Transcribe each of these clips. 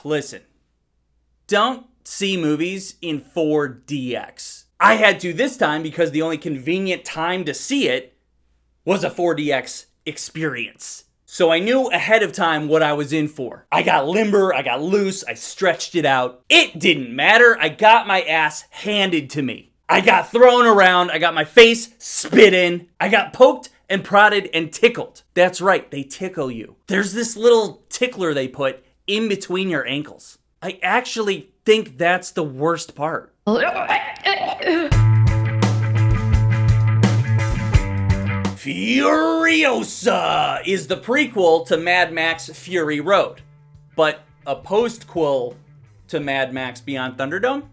Listen. Don't see movies in 4DX. I had to this time because the only convenient time to see it was a 4DX experience. So I knew ahead of time what I was in for. I got limber, I got loose, I stretched it out. It didn't matter. I got my ass handed to me. I got thrown around, I got my face spit in, I got poked and prodded and tickled. That's right, they tickle you. There's this little tickler they put in between your ankles. I actually think that's the worst part. FURIOSA is the prequel to Mad Max Fury Road, but a postquel to Mad Max Beyond Thunderdome.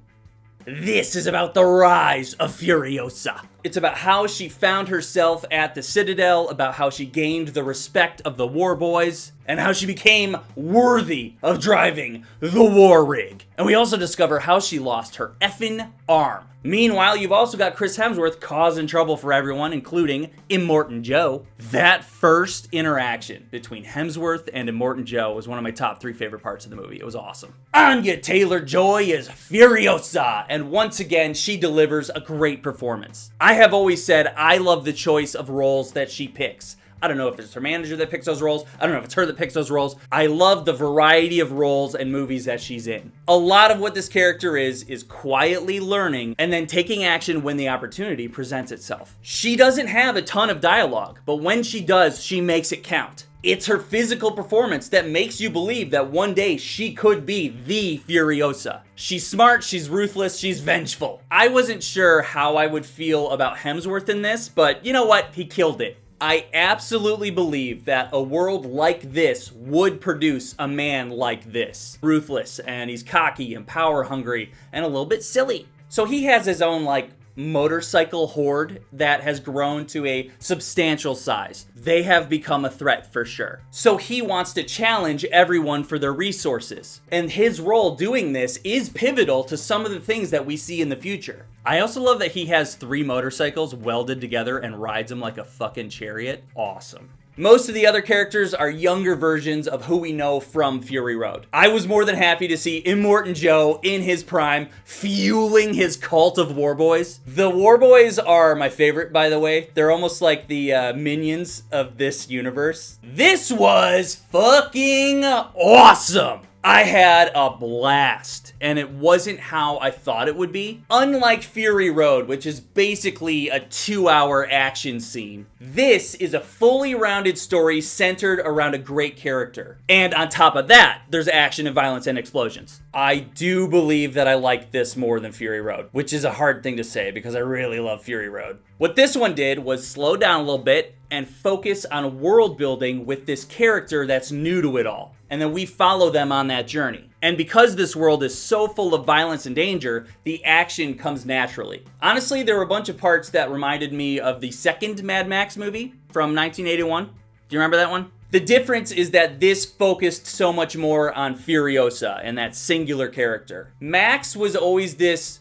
This is about the rise of FURIOSA. It's about how she found herself at the Citadel, about how she gained the respect of the war boys, and how she became worthy of driving the war rig. And we also discover how she lost her effing arm. Meanwhile, you've also got Chris Hemsworth causing trouble for everyone, including Immortan Joe. That first interaction between Hemsworth and Immortan Joe was one of my top 3 favorite parts of the movie. It was awesome. Anya Taylor-Joy is FURIOSA, and once again, she delivers a great performance. I have always said I love the choice of roles that she picks. I don't know if it's her manager that picks those roles. I don't know if it's her that picks those roles. I love the variety of roles and movies that she's in. A lot of what this character is quietly learning and then taking action when the opportunity presents itself. She doesn't have a ton of dialogue, but when she does, she makes it count. It's her physical performance that makes you believe that one day she could be the FURIOSA. She's smart, she's ruthless, she's vengeful. I wasn't sure how I would feel about Hemsworth in this, but you know what? He killed it. I absolutely believe that a world like this would produce a man like this. Ruthless, and he's cocky and power hungry, and a little bit silly. So he has his own, motorcycle horde that has grown to a substantial size. They have become a threat for sure. So he wants to challenge everyone for their resources. And his role doing this is pivotal to some of the things that we see in the future. I also love that he has 3 motorcycles welded together and rides them like a fucking chariot. Awesome. Most of the other characters are younger versions of who we know from Fury Road. I was more than happy to see Immortan Joe in his prime, fueling his cult of war boys. The war boys are my favorite, by the way. They're almost like the minions of this universe. This was fucking awesome! I had a blast, and it wasn't how I thought it would be. Unlike Fury Road, which is basically a 2-hour action scene, this is a fully rounded story centered around a great character. And on top of that, there's action and violence and explosions. I do believe that I like this more than Fury Road, which is a hard thing to say because I really love Fury Road. What this one did was slow down a little bit and focus on world building with this character that's new to it all. And then we follow them on that journey. And because this world is so full of violence and danger, the action comes naturally. Honestly, there were a bunch of parts that reminded me of the second Mad Max movie from 1981. Do you remember that one? The difference is that this focused so much more on Furiosa and that singular character. Max was always this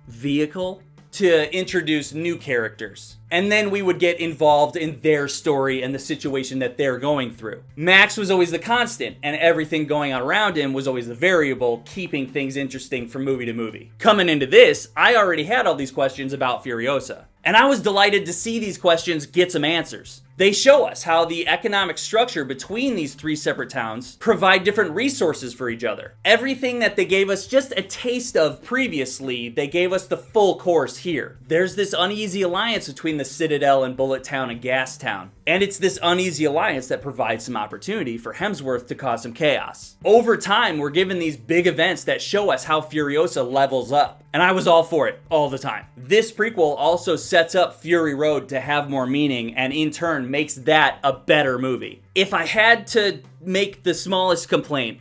vehicle to introduce new characters. And then we would get involved in their story and the situation that they're going through. Max was always the constant, and everything going on around him was always the variable, keeping things interesting from movie to movie. Coming into this, I already had all these questions about Furiosa. And I was delighted to see these questions get some answers. They show us how the economic structure between these 3 separate towns provide different resources for each other. Everything that they gave us just a taste of previously, they gave us the full course here. There's this uneasy alliance between the Citadel and Bullet Town and Gas Town. And it's this uneasy alliance that provides some opportunity for Hemsworth to cause some chaos. Over time, we're given these big events that show us how Furiosa levels up. And I was all for it, all the time. This prequel also sets up Fury Road to have more meaning, and in turn makes that a better movie. If I had to make the smallest complaint,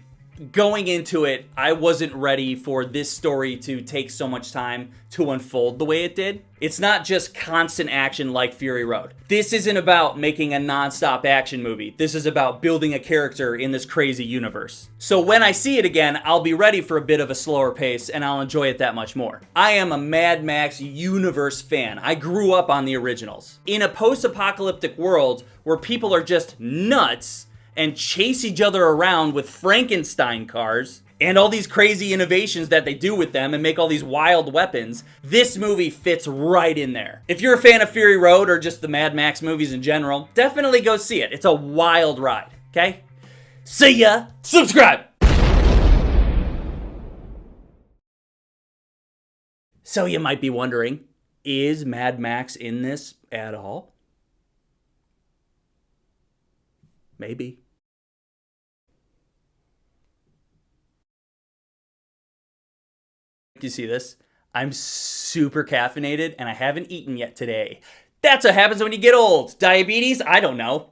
going into it, I wasn't ready for this story to take so much time to unfold the way it did. It's not just constant action like Fury Road. This isn't about making a non-stop action movie. This is about building a character in this crazy universe. So when I see it again, I'll be ready for a bit of a slower pace and I'll enjoy it that much more. I am a Mad Max universe fan. I grew up on the originals. In a post-apocalyptic world where people are just nuts and chase each other around with Frankenstein cars and all these crazy innovations that they do with them and make all these wild weapons, this movie fits right in there. If you're a fan of Fury Road or just the Mad Max movies in general, definitely go see it. It's a wild ride, okay? See ya! Subscribe! So you might be wondering, is Mad Max in this at all? Maybe. Do you see this? I'm super caffeinated and I haven't eaten yet today. That's what happens when you get old. Diabetes? I don't know.